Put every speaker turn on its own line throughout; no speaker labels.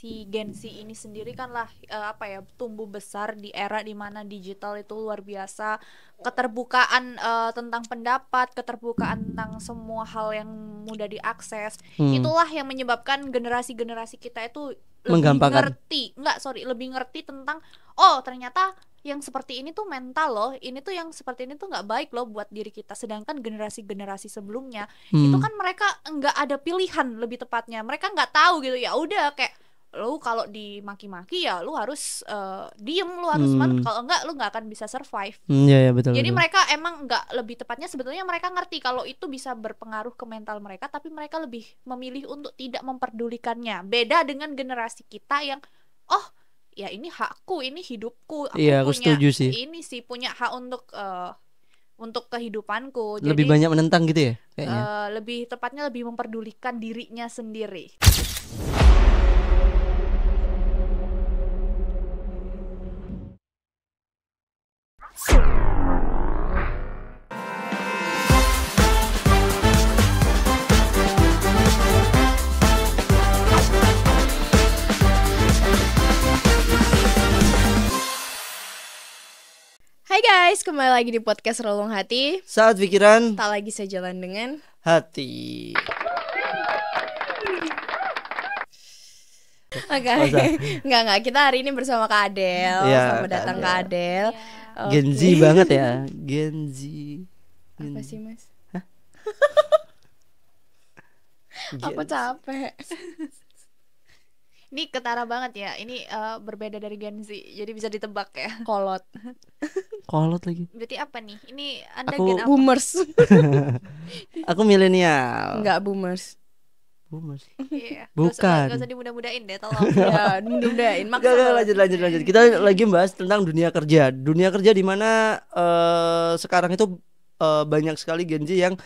si Gen Z ini sendiri kan lah tumbuh besar di era dimana digital itu luar biasa, keterbukaan tentang pendapat, keterbukaan tentang semua hal yang mudah diakses, itulah yang menyebabkan generasi kita itu
Menggampangkan.
lebih ngerti tentang oh ternyata yang seperti ini tuh mental loh, ini tuh yang seperti ini tuh nggak baik loh buat diri kita. Sedangkan generasi sebelumnya itu kan mereka nggak ada pilihan, lebih tepatnya mereka nggak tahu gitu, ya udah kayak lu kalau dimaki-maki ya lu harus diem, lu harus manut, kalau enggak lu nggak akan bisa survive.
Iya betul.
Jadi
betul.
mereka emang nggak, lebih tepatnya sebetulnya mereka ngerti kalau itu bisa berpengaruh ke mental mereka, tapi mereka lebih memilih untuk tidak memperdulikannya. Beda dengan generasi kita yang oh ya ini hakku, ini hidupku, aku
Iya, aku
punya
setuju sih.
ini sih, punya hak untuk kehidupanku.
Lebih
Jadi
banyak menentang gitu ya kayaknya.
lebih tepatnya lebih memperdulikan dirinya sendiri.
Hai guys, kembali lagi di podcast Relung Hati.
Saat pikiran
Tak lagi sejalan dengan
hati.
Oke. Enggak, kita hari ini bersama Kak Adel.
Ya,
Selamat datang Kak Adel.
Gen Z banget ya, Gen Z.
Apa sih Mas?
Gen
Aku capek.
Ini ketara banget ya. Ini berbeda dari Gen Z, jadi bisa ditebak ya.
Kolot.
Kolot lagi.
Berarti apa nih? Ini Anda
Aku
gen apa?
Boomers.
Aku milenial.
Enggak boomers.
Boomers.
Iya.
Bukan.
Gak usah dimudah-mudahin deh, tolong.
Ya, mudah-mudahin.
Enggak, lanjut. Kita lagi bahas tentang dunia kerja. Dunia kerja di mana sekarang itu banyak sekali Gen Z yang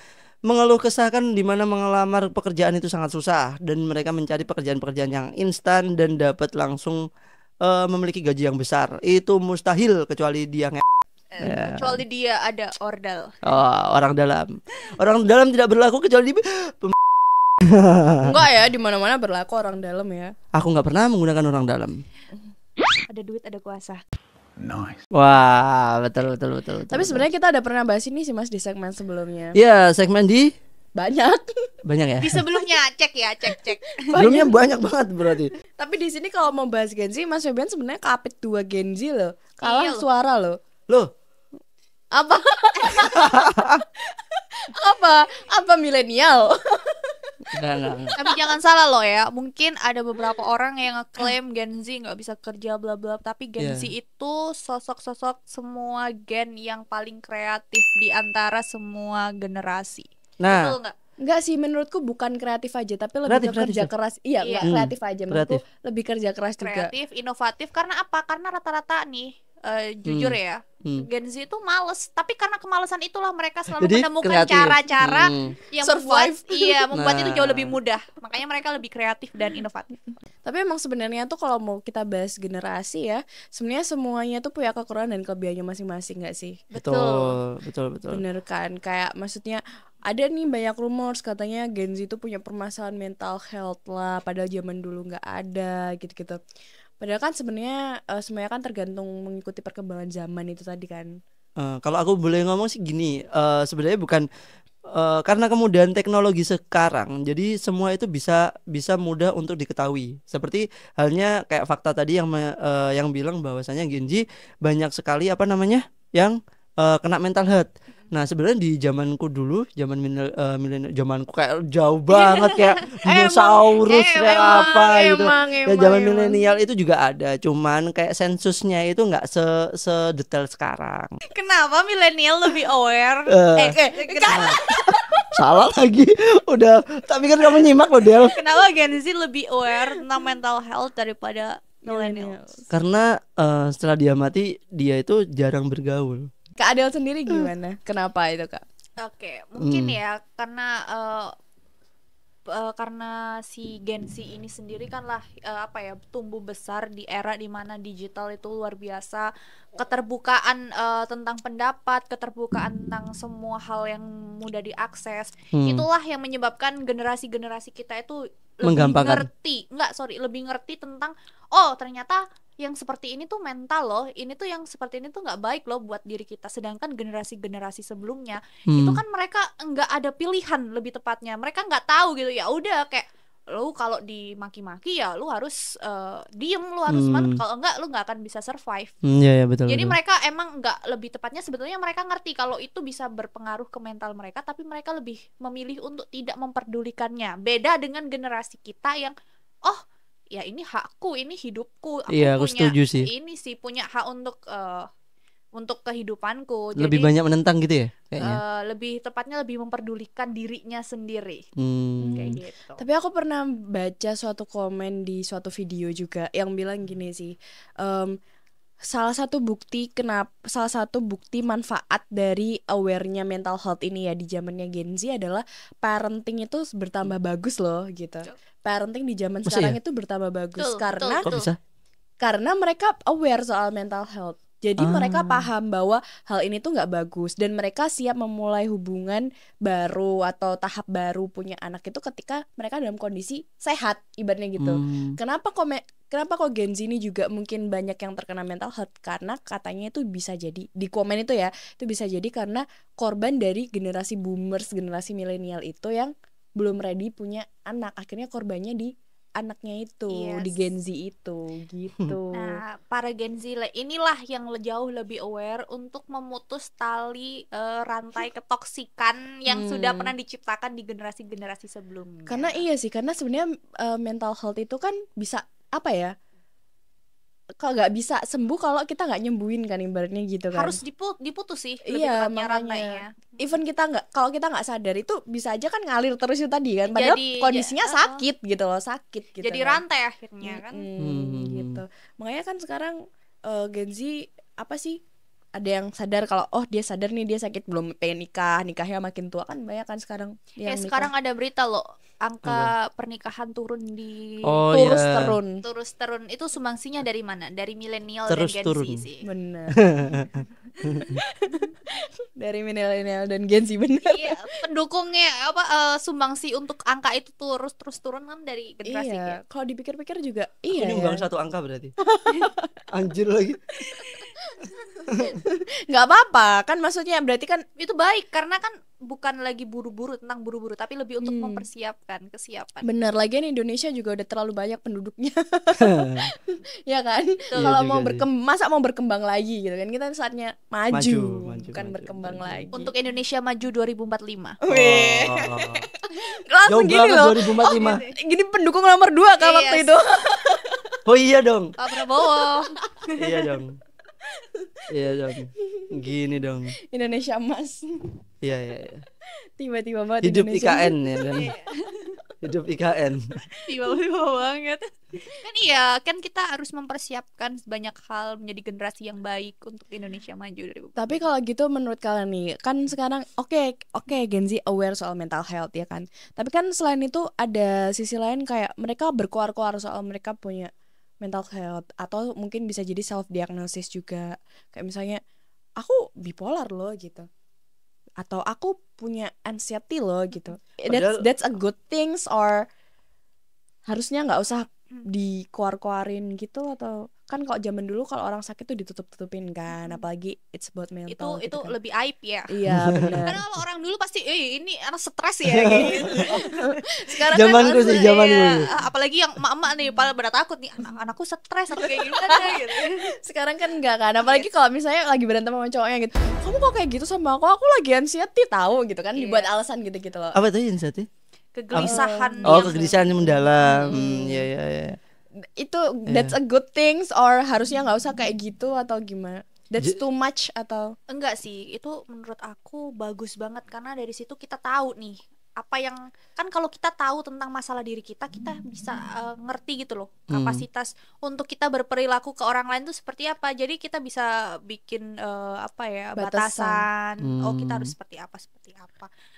mengeluh kesahkan di mana mengelamar pekerjaan itu sangat susah dan mereka mencari pekerjaan-pekerjaan yang instan dan dapat langsung memiliki gaji yang besar. Itu mustahil kecuali dia
Kecuali dia ada ordal.
orang dalam. Orang dalam tidak berlaku kecuali di
Enggak ya, di mana-mana berlaku orang dalam ya.
Aku nggak pernah menggunakan orang dalam.
Ada duit, ada kuasa.
Nice. Wah, betul.
Tapi sebenarnya kita ada pernah bahas ini sih Mas di segmen sebelumnya.
Ya, segmen di
Banyak.
banyak ya.
Di sebelumnya cek.
Sebelumnya banyak banget berarti.
Tapi di sini kalau mau bahas Gen Z, Mas Febian sebenarnya kapit 2 Gen Z loh. Kalah
Iya loh.
suara loh.
Loh,
Apa? Apa milenial?
enggak.
Tapi jangan salah loh ya, mungkin ada beberapa orang yang ngeklaim Gen Z nggak bisa kerja bla bla, tapi Gen Z itu sosok semua gen yang paling kreatif di antara semua generasi.
Nah,
Betul nggak?
Enggak sih, menurutku bukan kreatif aja, tapi lebih ke kerja
Kreatif.
keras. Iya,
Iya.
enggak kreatif aja, menurutku lebih kerja keras juga.
Kreatif, inovatif. Karena apa? Karena rata-rata nih jujur ya, Gen Z itu males, tapi karena kemalasan itulah mereka selalu
Jadi
menemukan
kreatif.
cara-cara yang
Survive.
membuat itu
Nah.
jauh lebih mudah. Makanya mereka lebih kreatif dan inovatif.
Tapi emang sebenarnya tuh kalau mau kita bahas generasi ya, sebenarnya semuanya tuh punya kekurangan dan kelebihannya masing-masing, enggak sih?
Betul.
Bener kan? Kayak maksudnya ada nih banyak rumors katanya Gen Z itu punya permasalahan mental health lah, padahal zaman dulu nggak ada gitu-gitu. Padahal kan sebenarnya semuanya kan tergantung mengikuti perkembangan zaman itu tadi kan.
Kalau aku boleh ngomong sih gini, sebenarnya bukan karena kemudahan teknologi sekarang, jadi semua itu bisa mudah untuk diketahui. Seperti halnya kayak fakta tadi yang bilang bahwasanya Gen Z banyak sekali yang kena mental health. Nah sebenarnya di zamanku dulu, milenial, zamanku kayak jauh banget kayak dinosaurus kayak apa gitu. Ya zaman milenial itu juga ada, cuman kayak sensusnya itu nggak sedetail sekarang.
Kenapa milenial lebih aware?
Salah lagi. Udah, tapi kan kamu nyimak loh Del.
Kenapa Gen Z lebih aware tentang mental health daripada millennials?
Karena setelah dia mati, dia itu jarang bergaul.
Kak Adel sendiri gimana? Kenapa itu Kak?
Oke, mungkin ya karena si Gen Z ini sendiri kan lah tumbuh besar di era dimana digital itu luar biasa, keterbukaan tentang pendapat, keterbukaan tentang semua hal yang mudah diakses, itulah yang menyebabkan generasi kita itu
Menggampangkan.
lebih ngerti tentang oh ternyata yang seperti ini tuh mental loh, ini tuh yang seperti ini tuh nggak baik loh buat diri kita. Sedangkan generasi-generasi sebelumnya itu kan mereka nggak ada pilihan, lebih tepatnya mereka nggak tahu gitu, ya udah kayak lu kalau dimaki-maki ya lu harus diem, lu harus manut, kalau enggak lu nggak akan bisa survive.
Iya betul.
Jadi
betul.
mereka emang nggak, lebih tepatnya sebetulnya mereka ngerti kalau itu bisa berpengaruh ke mental mereka, tapi mereka lebih memilih untuk tidak memperdulikannya. Beda dengan generasi kita yang oh ya ini hakku, ini hidupku, aku
Iya, aku
punya
setuju sih.
ini sih, punya hak untuk kehidupanku.
Lebih
Jadi
banyak menentang gitu ya kayaknya.
lebih tepatnya lebih memperdulikan dirinya sendiri. Kayak gitu.
Tapi aku pernah baca suatu komen di suatu video juga yang bilang gini sih, salah satu bukti manfaat dari awarenya mental health ini ya di zamannya Gen Z adalah parenting itu bertambah bagus loh gitu. Parenting di zaman
Masa
sekarang
ya?
itu bertambah bagus
Betul,
karena
Kok bisa?
mereka aware soal mental health. Jadi mereka paham bahwa hal ini tuh nggak bagus dan mereka siap memulai hubungan baru atau tahap baru punya anak itu ketika mereka dalam kondisi sehat, ibaratnya gitu. Kenapa kok Gen Z ini juga mungkin banyak yang terkena mental health? Karena katanya itu bisa jadi, di komen itu ya, itu bisa jadi karena korban dari generasi boomers, generasi milenial itu yang belum ready punya anak. Akhirnya korbannya di anaknya itu, di Gen Z itu gitu.
Nah, para Gen Z inilah yang jauh lebih aware untuk memutus tali rantai ketoksikan yang sudah pernah diciptakan di generasi-generasi sebelumnya.
Karena iya sih, karena sebenarnya mental health itu kan bisa apa ya? Kalau nggak bisa sembuh kalau kita nggak nyembuhin kan, ibaratnya gitu kan.
Harus diputus sih, lebih
Iya,
tepatnya
makanya
rantainya.
even kalau kita nggak sadar itu bisa aja kan ngalir terus itu tadi kan, padahal kondisinya sakit gitu loh, sakit gitu.
Jadi
kan.
rantai akhirnya kan.
Gitu. Makanya kan sekarang Gen Z apa sih? Ada yang sadar kalau dia sadar nih dia sakit, belum pengen nikahnya makin tua kan, banyak kan sekarang yang nikah.
Sekarang ada berita loh, angka pernikahan turun di
terus
turun. Itu sumbangsinya dari mana? Dari milenial dan
Terus
Gen
turun.
Z sih.
Bener. Dari milenial dan Gen Z, bener.
Iya, pendukungnya sumbangsi untuk angka itu terus turun kan dari generasi
Iya,
ya.
kalau dipikir-pikir juga
Aku
iya
nyumbang
ya.
satu angka berarti. Anjir lagi.
Nggak apa-apa kan, maksudnya berarti kan
Itu baik karena kan bukan lagi buru-buru, tapi lebih untuk mempersiapkan kesiapan.
bener, lagian Indonesia juga udah terlalu banyak penduduknya. Ya kan,
Iya
kalau
juga
mau
sih.
masa mau berkembang lagi gitu kan, kita saatnya maju, bukan
maju,
berkembang
maju.
lagi.
Untuk Indonesia Maju 2045.
Wih,
Jauh
langsung gini
banget
loh.
2045.
Gini pendukung nomor 2 kan waktu
Yes.
itu.
Oh iya dong.
Pak Prabowo.
Iya dong. Iya dong. Gini dong.
Indonesia Emas.
Iya.
Tiba-tiba banget
Hidup
Indonesia.
IKN ya kan. Hidup IKN.
Tiba-tiba banget. Kan iya, kan kita harus mempersiapkan banyak hal menjadi generasi yang baik untuk Indonesia Maju 2045.
Tapi kalau gitu menurut kalian nih, kan sekarang oke Gen Z aware soal mental health ya kan. Tapi kan selain itu ada sisi lain kayak mereka berkoar-koar soal mereka punya mental health, atau mungkin bisa jadi self diagnosis juga. Kayak misalnya aku bipolar loh gitu. Atau aku punya anxiety loh gitu.
Padahal-
That's a good things, or harusnya nggak usah dikoar-koarin gitu? Atau kan kalau zaman dulu kalau orang sakit tuh ditutup-tutupin kan, apalagi it's about mental
Itu
gitu kan.
lebih aib ya.
Iya benar.
Karena kalau orang dulu pasti ini anak stres ya kayak gitu. Sekarang
Zamanku
kan
sih, zamanku.
apalagi yang emak-emak nih pada takut nih anakku stres atau kayak gimana gitu.
Sekarang kan enggak kan, apalagi kalau misalnya lagi berantem sama cowoknya gitu, kamu kok kayak gitu sama aku lagi anxiety tahu gitu kan, dibuat alasan gitu-gitu loh.
Apa tadi insight?
Kegelisahan
Oh,
yang
kegelisahan yang mendalam. Iya.
Itu that's a good things, or harusnya nggak usah kayak gitu atau gimana? That's too much atau
enggak sih, itu menurut aku bagus banget karena dari situ kita tahu nih apa yang, kan kalau kita tahu tentang masalah diri kita bisa ngerti gitu loh kapasitas untuk kita berperilaku ke orang lain tuh seperti apa. Jadi kita bisa bikin batasan. Oh kita harus seperti apa.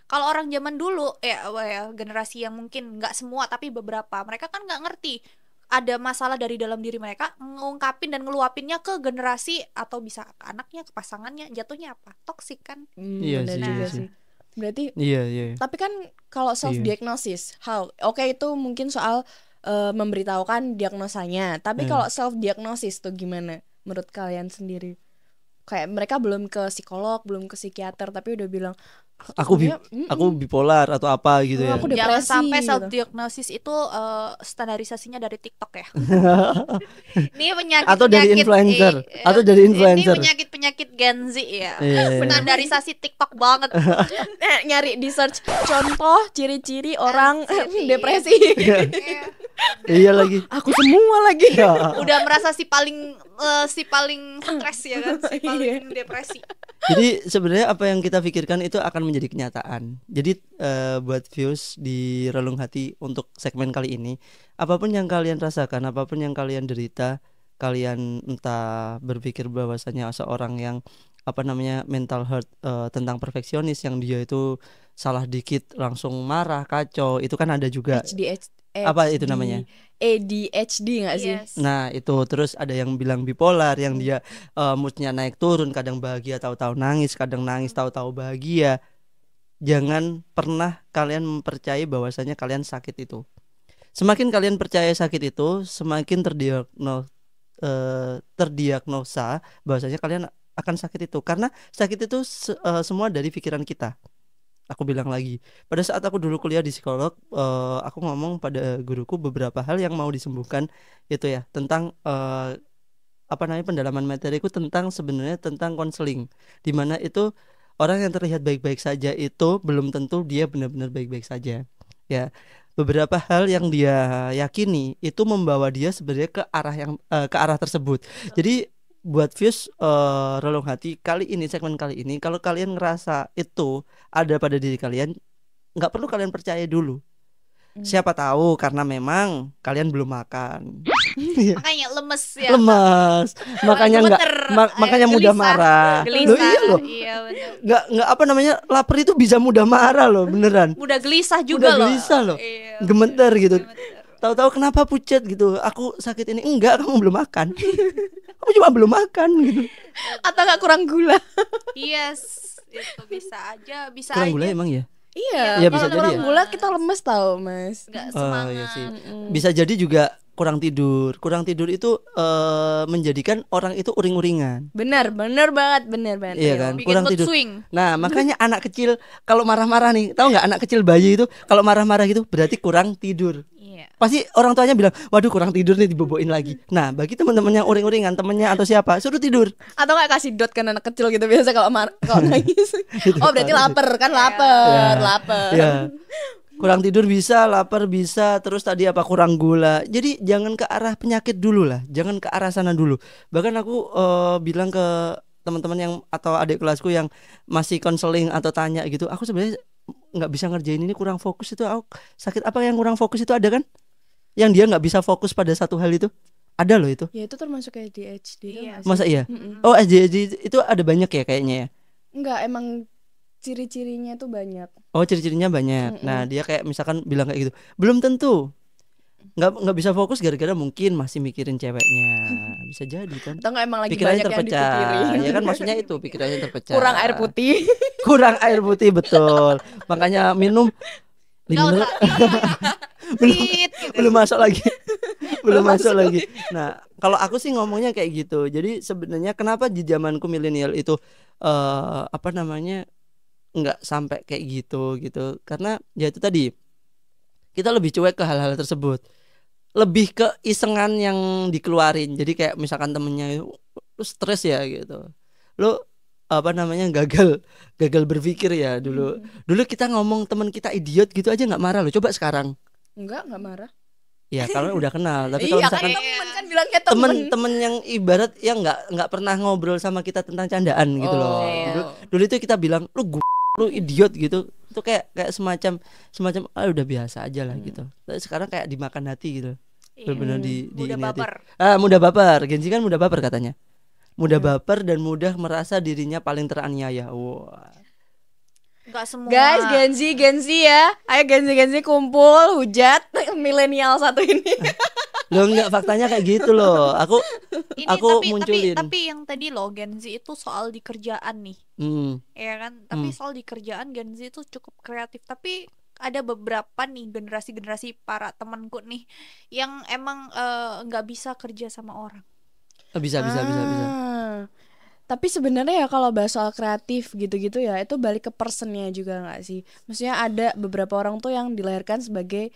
Kalau orang zaman dulu generasi yang mungkin nggak semua tapi beberapa, mereka kan nggak ngerti ada masalah dari dalam diri mereka, ngungkapin dan ngeluapinnya ke generasi atau bisa ke anaknya, ke pasangannya, jatuhnya apa? Toksik kan?
Iya
benar
sih,
juga
iya
sih. Berarti
Iya.
tapi kan kalau self diagnosis, oke itu mungkin soal memberitahukan diagnosanya. Tapi kalau self diagnosis tuh gimana menurut kalian sendiri? Kayak mereka belum ke psikolog, belum ke psikiater, tapi udah bilang
Aku bipolar atau apa gitu ya.
aku
Jangan
depresi
sampai
gitu.
self diagnosis itu standarisasinya dari TikTok ya. Ini penyakit
Atau dari influencer, atau dari influencer.
Ini penyakit Gen Z ya.
Iya.
Standarisasi TikTok banget.
Nyari di search contoh ciri-ciri orang depresi.
Iya lagi.
Aku semua lagi.
Udah merasa si paling stres ya kan, si paling depresi.
Jadi sebenarnya apa yang kita pikirkan itu akan menjadi kenyataan. Jadi buat views di Relung Hati untuk segmen kali ini, apapun yang kalian rasakan, apapun yang kalian derita, kalian entah berpikir bahwasanya seorang yang mental hurt tentang perfeksionis, yang dia itu salah dikit langsung marah, kacau, itu kan ada juga. Apa itu namanya?
ADHD nggak sih?
Yes.
Nah itu, terus ada yang bilang bipolar, yang dia moodnya naik turun, kadang bahagia tahu-tahu nangis, kadang nangis tahu-tahu bahagia. Jangan pernah kalian mempercayai bahwasanya kalian sakit itu. Semakin kalian percaya sakit itu, semakin terdiagnosa bahwasanya kalian akan sakit itu. Karena sakit itu semua dari pikiran kita. Aku bilang lagi, pada saat aku dulu kuliah di psikolog, aku ngomong pada guruku beberapa hal yang mau disembuhkan itu ya, tentang pendalaman materiku sebenarnya tentang konseling, dimana itu orang yang terlihat baik-baik saja itu belum tentu dia benar-benar baik-baik saja ya. Beberapa hal yang dia yakini itu membawa dia sebenarnya ke arah tersebut. Jadi buat views Relung Hati segmen kali ini, kalau kalian ngerasa itu ada pada diri kalian, nggak perlu kalian percaya dulu. Siapa tahu karena memang kalian belum makan.
Makanya lemes ya.
Lemas. Makanya makanya mudah marah.
Gelisah.
Loh, iya loh.
Iya benar.
Nggak lapar itu bisa mudah marah loh, beneran.
Mudah gelisah juga
Mudah gelisah loh.
Iya,
Gemeter gitu.
gemeter.
Tahu-tahu kenapa pucat gitu. Aku sakit ini. Enggak, kamu belum makan. Kamu cuma belum makan gitu.
Atau nggak kurang gula?
Yes, itu bisa aja, bisa
Kurang
aja.
gula emang ya?
Iya,
Iya, bisa
kalau kurang
jadi ya.
gula kita lemes tau mas.
Nggak
Oh
semangat.
iya sih. Bisa jadi juga kurang tidur. Kurang tidur itu menjadikan orang itu uring-uringan.
Benar banget.
Iya kan?
Bikin
Kurang
mood
tidur.
swing.
Nah, makanya anak kecil kalau marah-marah nih, tahu nggak, anak kecil bayi itu kalau marah-marah gitu berarti kurang tidur.
Iya.
Pasti orang tuanya bilang, waduh kurang tidur nih, diboboin lagi. Nah, bagi teman-teman yang uring-uringan, temennya atau siapa, suruh tidur.
Atau nggak kasih dot kan anak kecil gitu biasa kalau nangis. Oh berarti lapar kan, lapar.
Ya. Kurang tidur bisa, lapar bisa, terus tadi kurang gula. Jadi jangan ke arah penyakit dulu lah, jangan ke arah sana dulu. Bahkan aku bilang ke teman-teman yang atau adik kelasku yang masih konseling atau tanya gitu, aku sebenarnya nggak bisa ngerjain ini, kurang fokus itu. Aku sakit apa yang kurang fokus itu, ada kan? Yang dia nggak bisa fokus pada satu hal itu, ada loh itu.
Ya itu termasuk kayak ADHD
Iya.
kan?
Masa iya? Oh ADHD itu ada banyak ya kayaknya ya.
Enggak, emang ciri-cirinya tuh banyak.
Oh ciri-cirinya banyak. Nah dia kayak misalkan bilang kayak gitu, belum tentu nggak bisa fokus gara-gara mungkin masih mikirin ceweknya. Bisa jadi kan.
Atau nggak emang lagi
Pikirannya
banyak yang
terpecah.
dipikirin.
Ya kan maksudnya itu, pikirannya terpecah.
Kurang air putih.
Kurang air putih, betul. Makanya minum
Nggak usah. Fit, gitu.
belum masuk lagi. belum masuk lagi. Nah, kalau aku sih ngomongnya kayak gitu. Jadi sebenarnya kenapa di zamanku milenial itu nggak sampai kayak gitu. Karena ya itu tadi, kita lebih cuek ke hal-hal tersebut. Lebih ke isengan yang dikeluarin. Jadi kayak misalkan temennya lu stres ya gitu, lu gagal berpikir ya dulu. Dulu kita ngomong teman kita idiot gitu aja nggak marah lo. Coba sekarang.
Enggak marah.
Ya kalau udah kenal. Tapi kalau
Iya kan
misalkan
temen kan bilangnya temen.
temen yang ibarat yang nggak pernah ngobrol sama kita tentang candaan gitu loh.
iya.
Dulu itu kita bilang lu idiot gitu. Itu kayak semacam udah biasa aja lah gitu. Tapi sekarang kayak dimakan hati gitu. Benar-benar di
Mudah
ini hati.
baper.
Mudah baper. Gen Z kan mudah baper katanya. Mudah baper dan mudah merasa dirinya paling teraniaya. Wah.
Nggak semua.
Guys, Gen Z ya. Ayo Gen Z kumpul, hujat milenial satu ini.
Loh enggak, faktanya kayak gitu loh. Aku
Ini
Aku
tapi
munculin.
yang tadi loh Gen Z itu soal di kerjaan nih, ya kan? Tapi soal di kerjaan Gen Z itu cukup kreatif. Tapi ada beberapa nih generasi para temanku nih yang emang nggak bisa kerja sama orang.
Bisa.
Tapi sebenarnya ya kalau bahas soal kreatif gitu-gitu ya itu balik ke personnya juga nggak sih? Maksudnya ada beberapa orang tuh yang dilahirkan sebagai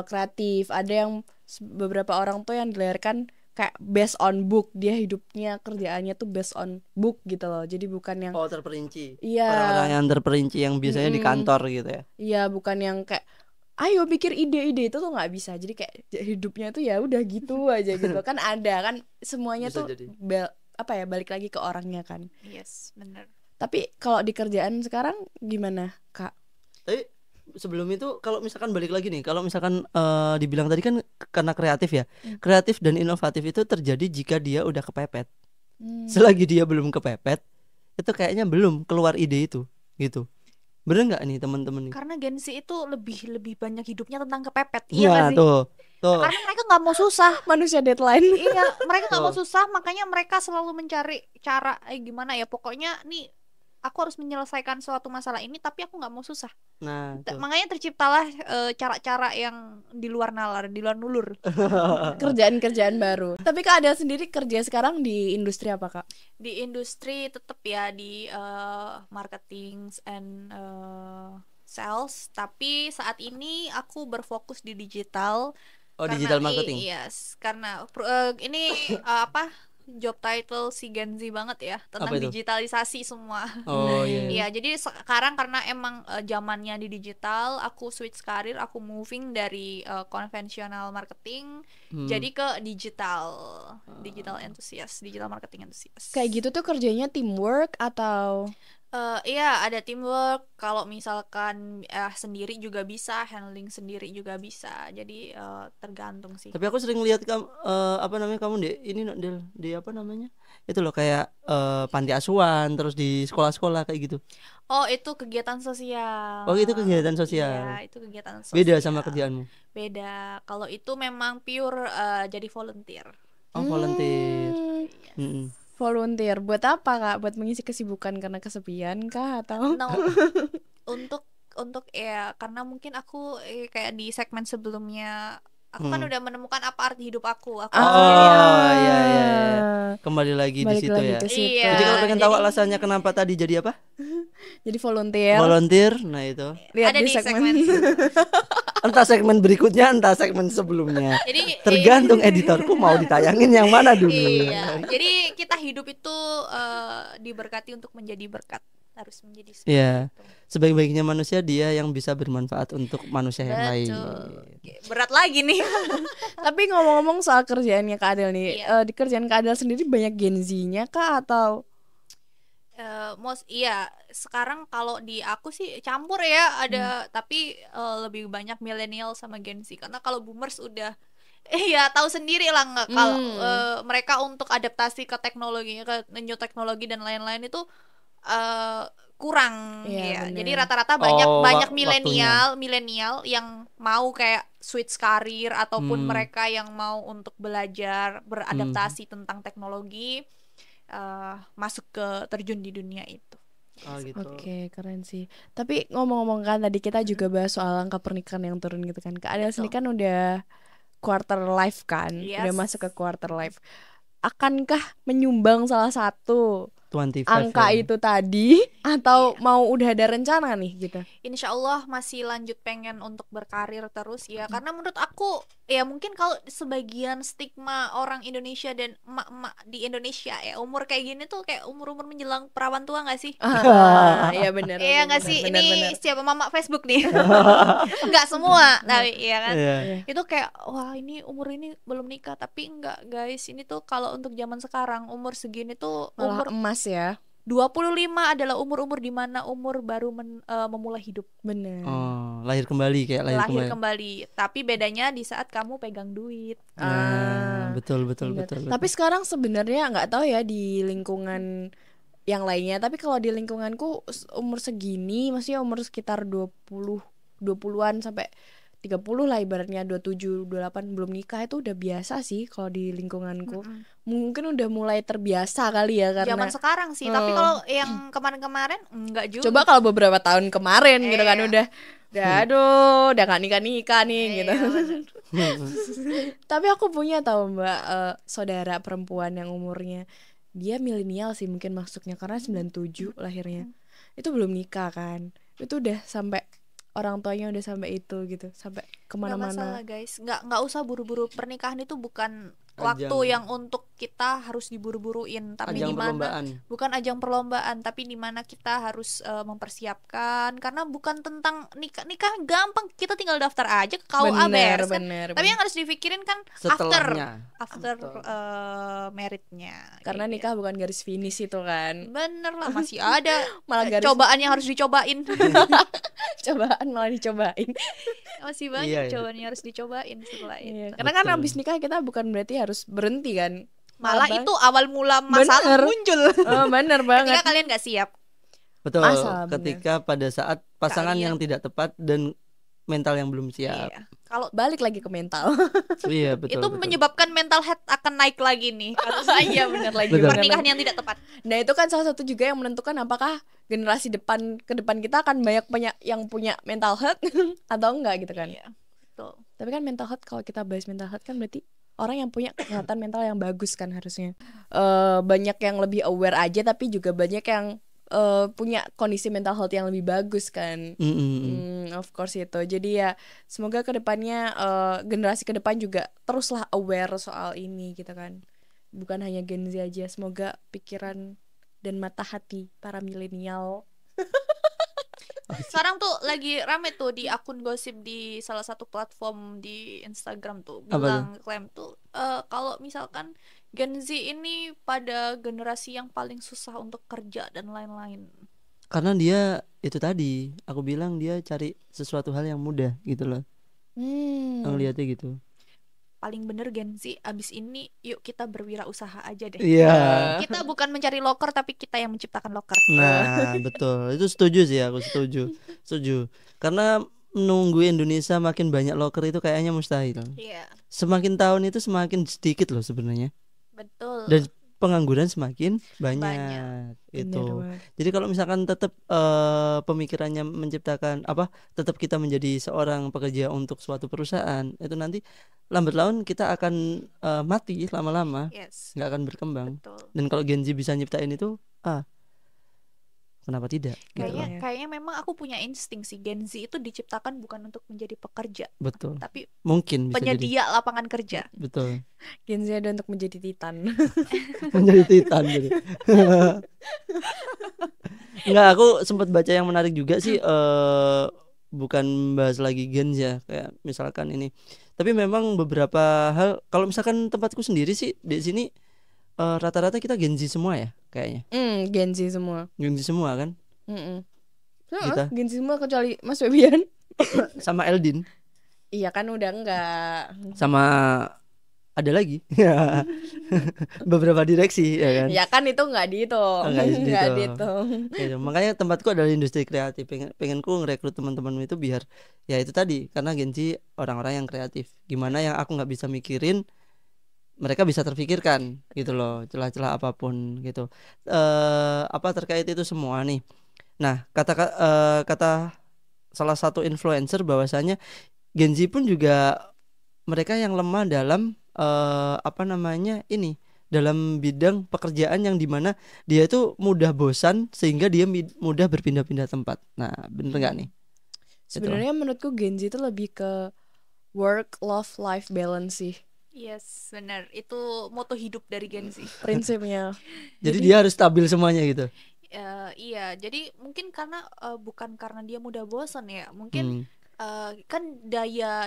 kreatif, ada yang beberapa orang tuh yang dilahirkan kayak based on book, dia hidupnya kerjaannya tuh based on book gitu loh. Jadi bukan yang
Terperinci.
iya.
Orang-orang yang terperinci yang biasanya di kantor gitu ya.
Iya, bukan yang kayak ayo pikir ide-ide itu tuh nggak bisa. Jadi kayak hidupnya tuh ya udah gitu aja gitu. Kan ada kan semuanya
Bisa
tuh
jadi.
balik lagi ke orangnya kan.
Yes, bener.
Tapi kalau di kerjaan sekarang gimana, Kak?
Tapi sebelum itu kalau misalkan balik lagi nih, kalau misalkan dibilang tadi kan karena kreatif ya. Kreatif dan inovatif itu terjadi jika dia udah kepepet. Selagi dia belum kepepet, itu kayaknya belum keluar ide itu gitu. Bener nggak nih teman-teman nih?
Karena Gen Z itu lebih banyak hidupnya tentang kepepet. Iya
Iya
nggak sih?
tuh.
Karena mereka nggak mau susah.
Manusia deadline.
Iya, mereka nggak mau susah, makanya mereka selalu mencari cara gimana ya. Pokoknya nih aku harus menyelesaikan suatu masalah ini, tapi aku nggak mau susah.
Nah, tuh.
Makanya terciptalah cara-cara yang di luar nalar, di luar nulur.
Kerjaan-kerjaan baru. Tapi Kak Adel sendiri kerja sekarang di industri apa, Kak?
Di industri tetap ya di marketing and sales, tapi saat ini aku berfokus di digital.
Digital marketing.
Yes, karena ini apa job title si Gen Z banget ya, tentang digitalisasi semua.
Iya.
Iya, jadi sekarang karena emang zamannya di digital, aku switch karir, aku moving dari konvensional marketing jadi ke digital enthusiast, digital marketing enthusiast.
Kayak gitu tuh kerjanya teamwork atau
iya, ada teamwork. Kalau misalkan sendiri juga bisa, handling sendiri juga bisa. Jadi tergantung sih.
Tapi aku sering lihat kamu kamu di apa namanya? Itu loh kayak panti asuhan, terus di sekolah-sekolah kayak gitu.
Oh, itu kegiatan sosial.
Oh, itu kegiatan sosial.
Iya, itu kegiatan sosial.
Beda sama kerjaanmu.
Beda. Kalau itu memang pure jadi volunteer.
Oh, volunteer.
volunteer buat apa, Kak? Buat mengisi kesibukan karena kesepian kah atau
No. untuk ya karena mungkin aku kayak di segmen sebelumnya aku kan udah menemukan apa arti hidup aku.
Iya. Kembali lagi di situ ya.
Iya,
jadi kalau pengen tahu alasannya kenapa tadi jadi apa?
Jadi volunteer.
Nah itu.
Lihat
ada di segmen.
Entah segmen berikutnya, entah segmen sebelumnya.
Jadi
tergantung editorku mau ditayangin yang mana dulu.
Iya. Jadi kita hidup itu diberkati untuk menjadi berkat, harus menjadi seperti itu.
Sebaik-baiknya manusia dia yang bisa bermanfaat untuk manusia yang lain.
Berat lagi nih.
Tapi ngomong-ngomong soal kerjaannya Kak Adel nih, di kerjaan Kak Adel sendiri banyak Gen Z-nya kah atau
iya, sekarang kalau di aku sih campur ya, ada tapi lebih banyak milenial sama Gen Z, karena kalau boomers udah ya tahu sendiri lah nggak kalau mereka untuk adaptasi ke teknologi, ke new teknologi dan lain-lain itu kurang ya. Jadi rata-rata banyak milenial yang mau kayak switch karir ataupun mereka yang mau untuk belajar beradaptasi tentang teknologi, masuk ke terjun di dunia itu.
Gitu.
Oke, keren sih. Tapi ngomong-ngomong kan tadi kita juga bahas soal angka pernikahan yang turun gitu kan. Kak Adel sendiri kan udah quarter life kan, udah masuk ke quarter life. Akankah menyumbang salah satu angka itu tadi atau mau udah ada rencana nih gitu?
Insya Allah masih lanjut pengen untuk berkarir terus ya, karena menurut aku ya mungkin kalau sebagian stigma orang Indonesia dan emak-emak di Indonesia ya umur kayak gini tuh kayak umur-umur menjelang perawan tua nggak sih?
Iya benar.
Iya nggak sih, ini siapa mama Facebook nih? Nggak semua, tapi ya kan itu kayak wah ini umur ini belum nikah, tapi enggak guys, ini tuh kalau untuk zaman sekarang umur segini tuh
malah emas ya.
25 adalah umur-umur di mana umur baru memulai hidup.
Bener.
Lahir kembali
lahir kembali. Tapi bedanya di saat kamu pegang duit.
Betul.
Tapi sekarang sebenarnya nggak tahu ya di lingkungan yang lainnya. Tapi kalau di lingkunganku umur segini, maksudnya umur sekitar 20-an sampai 30 lah ibaratnya, 27, 28 belum nikah itu udah biasa sih kalau di lingkunganku. Mungkin udah mulai terbiasa kali ya karena
Zaman sekarang sih, tapi kalau yang kemarin-kemarin enggak juga.
coba kalau beberapa tahun kemarin gitu kan
Iya.
udah aduh udah gak nikah nih gitu.
Bener.
Tapi aku punya tahu Mbak saudara perempuan yang umurnya dia milenial sih mungkin masuknya karena 97 lahirnya. Itu belum nikah kan. Itu udah sampai orang tuanya udah sampai itu gitu, sampai
Nggak
kemana-mana.
masalah guys, nggak usah buru-buru. Pernikahan itu bukan
Ajang.
waktu yang untuk kita harus diburu-buruin, tapi
Ajang
di mana
perlombaan.
bukan ajang perlombaan, tapi di mana kita harus mempersiapkan, karena bukan tentang nikah gampang, kita tinggal daftar aja ke KUA beres kan. Tapi yang harus dipikirin kan
Setelahnya.
after meritnya.
Karena
Kayak
nikah bukan garis finish itu kan.
bener lah, masih ada
Malah garis
cobaan yang harus dicobain.
cobaan malah dicobain.
Masih banyak
Iya, iya.
cobaan yang harus dicobain setelah itu.
Iya, karena kan
Betul.
habis nikah kita bukan berarti harus berhenti kan.
Malah
Malah
itu awal mula masalah
Bener.
muncul
Oh, bener banget.
ketika kalian gak siap.
Betul.
Masalah, bener.
Ketika pada saat pasangan
Kalian-
yang tidak tepat dan mental yang belum siap.
Iya. Kalau
Balik lagi ke mental.
Iya, betul.
itu
betul.
menyebabkan mental health akan naik lagi nih.
Iya bener lagi.
Betul.
bener
Pernikahan
lagi.
yang tidak tepat.
Nah itu kan salah satu juga yang menentukan apakah generasi ke depan kita akan banyak yang punya mental health atau enggak gitu kan.
Iya, betul.
Tapi kan mental health, kalau kita bahas mental health kan berarti orang yang punya kesehatan mental yang bagus kan harusnya. Banyak yang lebih aware aja tapi juga banyak yang punya kondisi mental health yang lebih bagus kan. Of course itu. Jadi ya semoga kedepannya generasi ke depan juga teruslah aware soal ini gitu kan. Bukan hanya Gen Z aja. Semoga pikiran dan mata hati para milenial.
Sekarang tuh lagi rame tuh di akun gosip di salah satu platform di Instagram tuh
Apa
bilang klaim tuh kalau misalkan Gen Z ini pada generasi yang paling susah untuk kerja dan lain-lain.
Karena dia itu tadi aku bilang dia cari sesuatu hal yang mudah gitu loh. Ngeliatnya gitu.
Paling bener Gen Z, abis ini yuk kita berwirausaha aja deh.
Iya.
Kita bukan mencari loker tapi kita yang menciptakan loker.
Nah, betul. Itu setuju sih aku, setuju. Karena menunggu Indonesia makin banyak loker itu kayaknya mustahil.
Iya,
Semakin tahun itu semakin sedikit loh sebenarnya.
betul.
Dan pengangguran semakin banyak.
Banyak.
Itu. Jadi kalau misalkan tetap pemikirannya menciptakan tetap kita menjadi seorang pekerja untuk suatu perusahaan, itu nanti lambat laun kita akan mati lama-lama,
Yes,
nggak akan berkembang.
betul.
Dan kalau Gen Z bisa nyiptain itu, kenapa tidak? Gitu loh.
Kayaknya memang aku punya insting sih, Gen Z itu diciptakan bukan untuk menjadi pekerja,
Betul.
tapi
Mungkin bisa jadi.
penyedia lapangan kerja.
Betul.
Gen Z ada untuk menjadi titan.
Menjadi titan gitu. Enggak, aku sempat baca yang menarik juga sih, bukan bahas lagi Gen Z ya, kayak misalkan ini. Tapi memang beberapa hal, kalau misalkan tempatku sendiri sih di sini rata-rata kita Gen Z semua ya kayaknya.
Gen Z semua.
Gen Z semua kan? Kita.
Gen Z semua kecuali Mas Febian.
Sama Eldin,
Iya kan udah enggak.
sama ada lagi. Beberapa direksi ya kan.
Ya kan itu enggak dihitung.
Enggak
Enggak
dihitung.
dihitung.
Gitu. Makanya tempatku adalah industri kreatif. Pengenku ngerekrut teman-teman itu biar ya itu tadi, karena Gen Z orang-orang yang kreatif. Gimana yang aku nggak bisa mikirin, mereka bisa terpikirkan gitu loh, celah-celah apapun gitu. Terkait itu semua nih. Nah, kata salah satu influencer bahwasanya Gen Z pun juga mereka yang lemah dalam dalam bidang pekerjaan yang dimana dia itu mudah bosan sehingga dia mudah berpindah-pindah tempat. Nah, bener nggak nih?
Sebenarnya menurutku Gen Z itu lebih ke work love life balance sih
Yes, benar. Itu moto hidup dari Gen Z.
prinsipnya.
Jadi dia harus stabil semuanya gitu.
Iya, jadi mungkin karena bukan karena dia mudah bosan ya, mungkin kan daya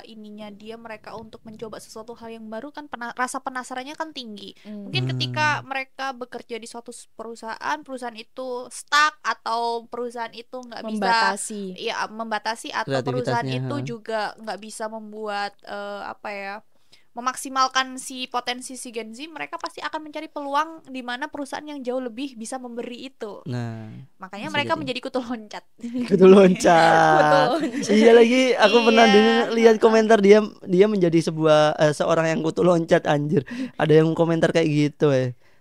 ininya dia mereka untuk mencoba sesuatu hal yang baru kan rasa penasarannya kan tinggi. Mungkin ketika mereka bekerja di suatu perusahaan itu stuck atau perusahaan itu nggak bisa
Membatasi.
membatasi atau perusahaan
Kreativitasnya,
itu juga nggak bisa membuat memaksimalkan si potensi si Gen Z, mereka pasti akan mencari peluang di mana perusahaan yang jauh lebih bisa memberi itu.
Nah,
Makanya
bisa
mereka
jadi.
menjadi kutu loncat.
kutu loncat. Iya lagi, aku pernah
Iya.
lihat komentar dia menjadi seorang yang kutu loncat, anjir. Ada yang komentar kayak gitu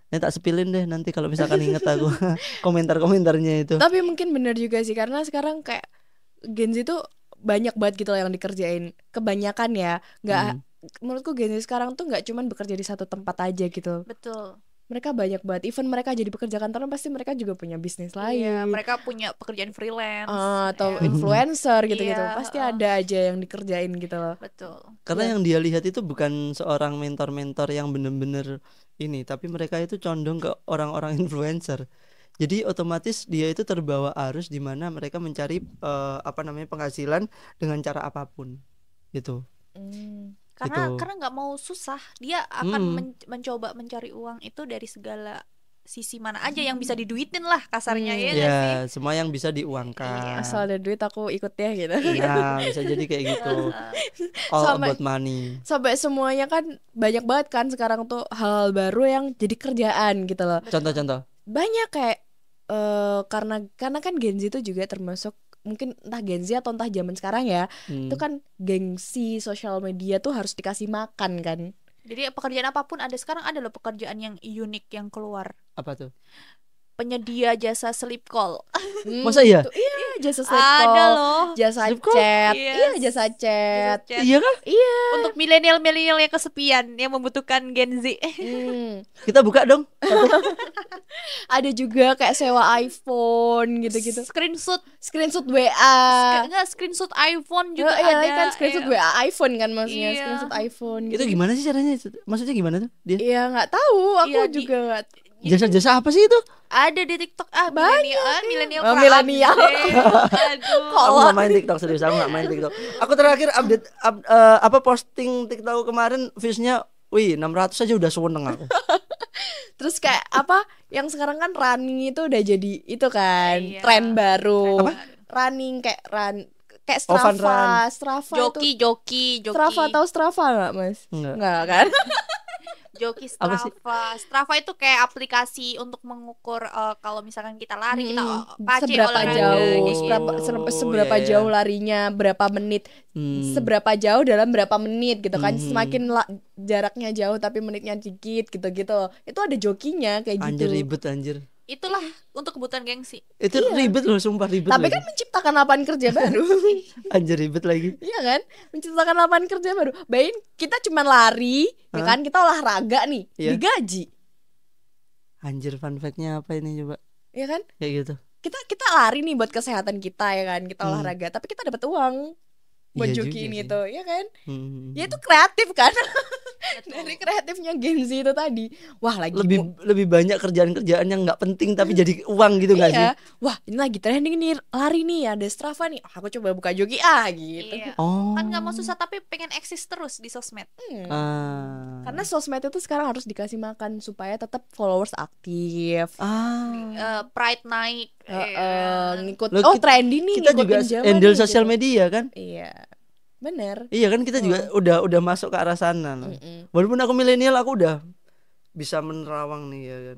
Ini tak sepilin deh nanti kalau misalkan inget aku komentar-komentarnya itu.
Tapi mungkin benar juga sih, karena sekarang kayak Gen Z tuh banyak banget gitu loh yang dikerjain. Kebanyakan ya, nggak menurutku Gen Z sekarang tuh nggak cuman bekerja di satu tempat aja gitu.
Betul.
Mereka banyak banget. Even mereka jadi pekerja kantoran, pasti mereka juga punya bisnis
Iya,
lain.
mereka punya pekerjaan freelance.
Atau
ya.
influencer gitu-gitu.
Iya,
Pasti ada aja yang dikerjain gitu loh.
Betul.
Karena yang dia lihat itu bukan seorang mentor-mentor yang bener-bener ini, tapi mereka itu condong ke orang-orang influencer. Jadi otomatis dia itu terbawa arus di mana mereka mencari penghasilan dengan cara apapun gitu.
Karena
Gitu.
karena nggak mau susah, dia akan mencoba mencari uang itu dari segala sisi mana aja yang bisa diduitin lah kasarnya, ya nggak sih?
Ya, semua yang bisa diuangkan.
Asal ada duit aku ikut ya gitu.
Nah, bisa jadi kayak gitu. All
Sampai-
about money.
Sampai semuanya kan banyak banget kan sekarang tuh hal baru yang jadi kerjaan gitu loh.
Contoh-contoh.
Banyak kayak karena kan Gen Z itu juga termasuk, mungkin entah Gen Z atau entah zaman sekarang ya, itu kan gengsi sosial media tuh harus dikasih makan kan.
Jadi pekerjaan apapun ada sekarang, ada loh pekerjaan yang unik yang keluar.
Apa tuh?
Penyedia jasa sleep call.
Masa iya?
Iya, jasa sleep
Ada
call,
loh.
jasa
Sleep call?
chat.
Yes.
Iya, jasa chat.
Jasa chat.
Iya kan?
Untuk milenial-milenial yang kesepian yang membutuhkan Gen Z.
Kita buka dong.
Ada juga kayak sewa iPhone gitu-gitu. Screenshot WA.
Enggak, screenshot iPhone juga
Iya,
ada.
kan screenshot WA iPhone kan maksudnya.
Iya.
Screenshot iPhone
Itu
gitu.
gimana sih caranya? Maksudnya gimana tuh? Dia
Iya, nggak tahu, aku
Iya,
juga nggak.
jasa-jasa apa sih itu?
Ada di TikTok. Milenial
Oh,
pra
milenial.
update. Aduh.
Aku nggak main TikTok, serius aku nggak main TikTok. Aku terakhir update posting TikTok kemarin viewsnya, 600 aja udah seneng aku.
Terus kayak apa yang sekarang kan running itu udah jadi itu kan
Iya.
tren baru.
Apa?
Running kayak kayak
Oh, fun
Strava.
run.
Strava itu.
Joki.
Strava, tahu Strava nggak, Mas?
Enggak.
Nggak kan?
Joki
Apa sih?
Strava itu kayak aplikasi untuk mengukur kalau misalkan kita lari, kita pace
Seberapa
olahraga
jauh,
kayak gitu.
seberapa
iya, iya.
jauh larinya, berapa menit, seberapa jauh dalam berapa menit gitu kan. Semakin jaraknya jauh tapi menitnya dikit gitu-gitu. Itu ada jokinya kayak gitu.
Anjir ribet anjir.
Itulah untuk kebutuhan gengsi.
Itu ribet loh, sumpah ribet.
Tapi
lagi.
kan menciptakan lapangan kerja baru.
Anjir ribet lagi.
Iya kan? Menciptakan lapangan kerja baru. Bayangin kita cuma lari, ya kan? Kita olahraga nih,
Iya.
digaji.
Anjir, fun fact-nya apa ini coba?
Ya kan?
Kayak gitu.
Kita lari nih buat kesehatan kita, ya kan? Kita olahraga, tapi kita dapat uang buat
Iya
joki
juga
ini
sih.
tuh, ya kan?
Hmm.
Ya itu kreatif kan? Dari kreatifnya Gen Z itu tadi. Wah, lagi
lebih banyak kerjaan-kerjaan yang nggak penting tapi jadi uang gitu nggak sih?
iya. Wah, ini lagi trending nih, lari nih, ada Strava nih. Aku coba buka joki gitu.
Iya.
Oh.
Kan nggak mau susah tapi pengen eksis terus di sosmed.
Ah.
Karena sosmed itu sekarang harus dikasih makan supaya tetap followers aktif.
Pride naik.
Ngikut
Loh,
trendy nih,
Kita
ngikutin
juga
zaman
handle
nih,
sosial
gitu.
media kan?
Iya. Bener.
Iya kan kita juga udah masuk ke arah sana loh. Walaupun aku milenial, aku udah bisa menerawang nih ya kan.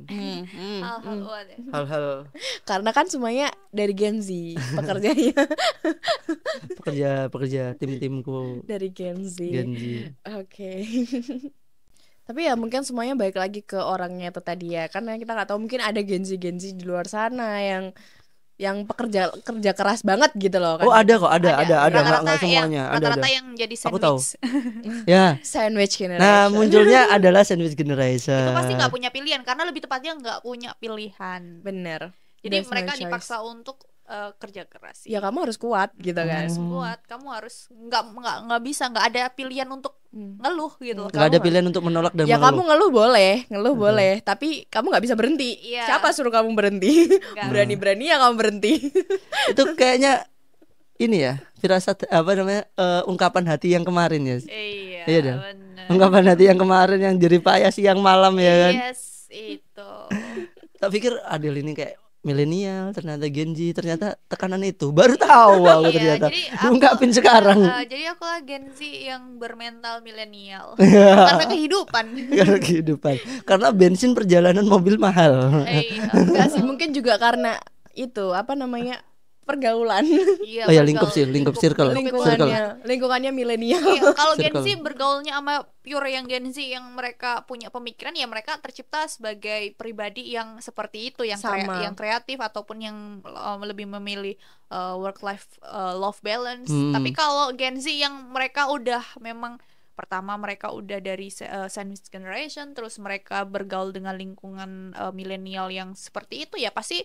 Hal-hal
Karena kan semuanya dari Gen Z pekerjaannya.
pekerja tim-timku
Dari Gen Z.
Gen Z.
Oke. Tapi ya mungkin semuanya balik lagi ke orangnya itu tadi ya. Karena kita nggak tahu, mungkin ada Gen Z di luar sana yang kerja keras banget gitu loh kan.
Oh ada kok, ada
Rata-rata
nggak semuanya, ada.
Rata-rata yang jadi
Aku tahu.
sandwich.
Ya.
Sandwich generation.
Nah, munculnya adalah sandwich generation.
Itu pasti nggak punya pilihan, karena lebih tepatnya nggak punya pilihan.
Bener.
Jadi
There's no
mereka
choice.
dipaksa untuk kerja keras.
Ya kamu harus kuat gitu kan.
Harus kuat, kamu harus nggak bisa, nggak ada pilihan untuk ngeluh gitu loh.
Nggak ada pilihan untuk menolak dan
Ya
mengeluh.
kamu ngeluh boleh, tapi kamu nggak bisa berhenti.
Iya.
Siapa suruh kamu berhenti?
Nggak.
Berani-berani ya kamu berhenti.
Itu kayaknya ini ya, firasat apa namanya, ungkapan hati yang kemarin ya.
Iya,
Iya dah.
bener.
Ungkapan hati yang kemarin yang jadi payah siang malam ya kan.
Yes, itu.
Tak pikir Adele ini kayak milenial, ternyata Gen Z, ternyata tekanan itu baru tahu aku
Iya,
ternyata.
jadi
Diungkapin sekarang.
jadi aku lah Gen Z yang bermental milenial karena kehidupan.
Karena kehidupan. Karena bensin perjalanan mobil mahal.
Iya,
Enggak sih, mungkin juga karena itu apa namanya, pergaulan.
iya,
Oh ya, lingkup circle.
Lingkungannya milenial.
Iya, kalau Gen
Circle.
Z bergaulnya sama pure yang Gen Z yang mereka punya pemikiran, ya mereka tercipta sebagai pribadi yang seperti itu, yang
Sama.
yang kreatif ataupun yang lebih memilih work life love balance.
Hmm.
Tapi kalau Gen Z yang mereka udah memang pertama mereka udah dari sandwich generation, terus mereka bergaul dengan lingkungan milenial yang seperti itu, ya pasti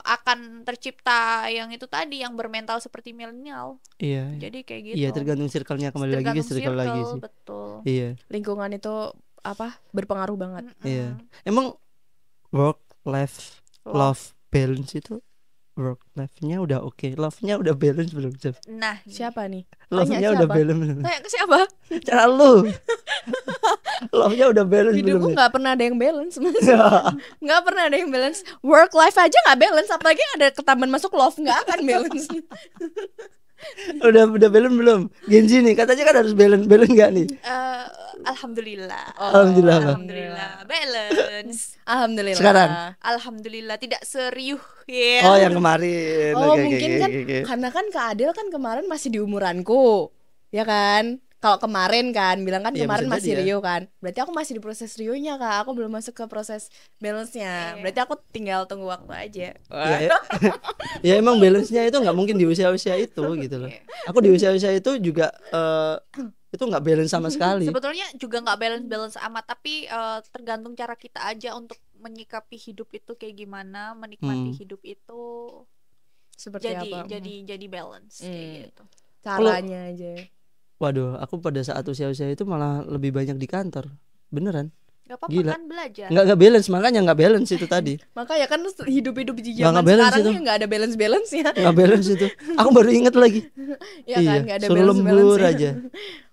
akan tercipta yang itu tadi, yang bermental seperti milenial.
Iya.
Jadi kayak gitu.
Iya, tergantung circle-nya, kembali lagi ke
Tergantung
circle lagi sih.
betul.
Iya.
Lingkungan itu apa, berpengaruh banget.
Iya. Emang work life love balance itu work life-nya udah oke, love-nya udah balance belum, Jeff?
Nah,
Siapa nih?
Love-nya
Tanya
udah
siapa?
balance belum?
Tanya ke siapa?
Cara lu. Love-nya udah balance belum?
Hidupku
nih?
nggak pernah ada yang balance, Mas. Nggak pernah ada yang balance. Work life aja nggak balance, apalagi ada ketambahan masuk love, nggak akan balance.
Udah balance belum? Gen Z nih katanya kan harus balance nggak nih?
alhamdulillah.
Alhamdulillah apa?
Alhamdulillah balance.
Alhamdulillah.
Sekarang?
Alhamdulillah tidak serius ya.
Oh, yang kemarin.
Oh,
Oke,
mungkin
oke,
kan
oke, oke.
karena kan Kak Adel kan kemarin masih di umuranku, ya kan? Kalau kemarin kan bilang kan
Ya,
kemarin
bisa
masih
jadi ya.
Rio kan. Berarti aku masih di proses Rio-nya, Kak. Aku belum masuk ke proses balance-nya.
Iya.
Berarti aku tinggal tunggu waktu aja.
Ya, ya emang balance-nya itu nggak mungkin di usia-usia itu gitu loh.
Iya.
Aku di usia-usia itu juga itu nggak balance sama sekali.
Sebetulnya juga nggak balance amat, tapi tergantung cara kita aja untuk menyikapi hidup itu kayak gimana, menikmati hidup itu
Seperti apa?
jadi balance kayak gitu.
Caranya aja.
Waduh, aku pada saat usia-usia itu malah lebih banyak di kantor. Beneran.
Gak apa-apa
Gila.
kan belajar.
Nggak balance, makanya nggak balance itu tadi.
Makanya kan hidup-hidup di
Nggak
zaman
balance
sekarang
itu.
ya nggak ada balance-balance-nya.
Nggak balance itu. Aku baru inget lagi.
Ya kan, nggak ada
suruh lembur
balance-balance-nya.
aja.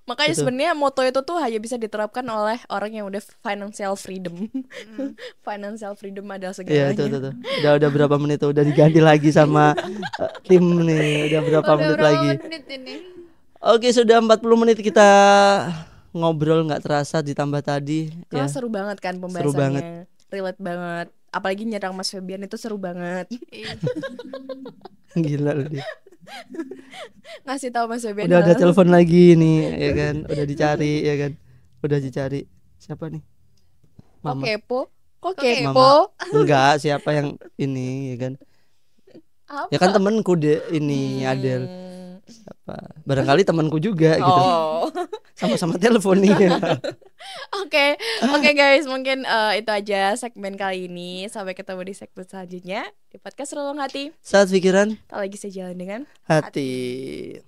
Makanya
Betul.
sebenarnya moto itu tuh hanya bisa diterapkan oleh orang yang udah financial freedom. Financial freedom adalah
Iya,
segalanya.
tuh. Udah berapa menit tuh? Udah diganti lagi sama tim nih. Udah berapa
Udah
menit
berapa
lagi?
menit ini?
Oke, sudah 40 menit kita ngobrol, nggak terasa ditambah tadi
Karena
ya.
seru banget kan
Seru
pembahasannya. Relate banget. Apalagi nyerang Mas Febian itu seru banget.
Iya.
Gila lu dia.
Ngasih tahu Mas Febian.
Udah ada
halo.
telepon lagi nih ya kan. Udah dicari ya kan. Udah dicari. Siapa nih?
Kok
Mama.
kepo? Kok
Kok
kepo?
Mama. Enggak, siapa yang ini ya kan.
Apa?
Ya kan temenku deh ini Adel. Siapa? Barangkali temanku juga gitu.
Oh.
Sama-sama telepon nih.
Oke guys, mungkin itu aja segmen kali ini. Sampai ketemu di segmen selanjutnya di podcast Relung Hati.
Saat pikiran
Kita lagi sejalan dengan
hati.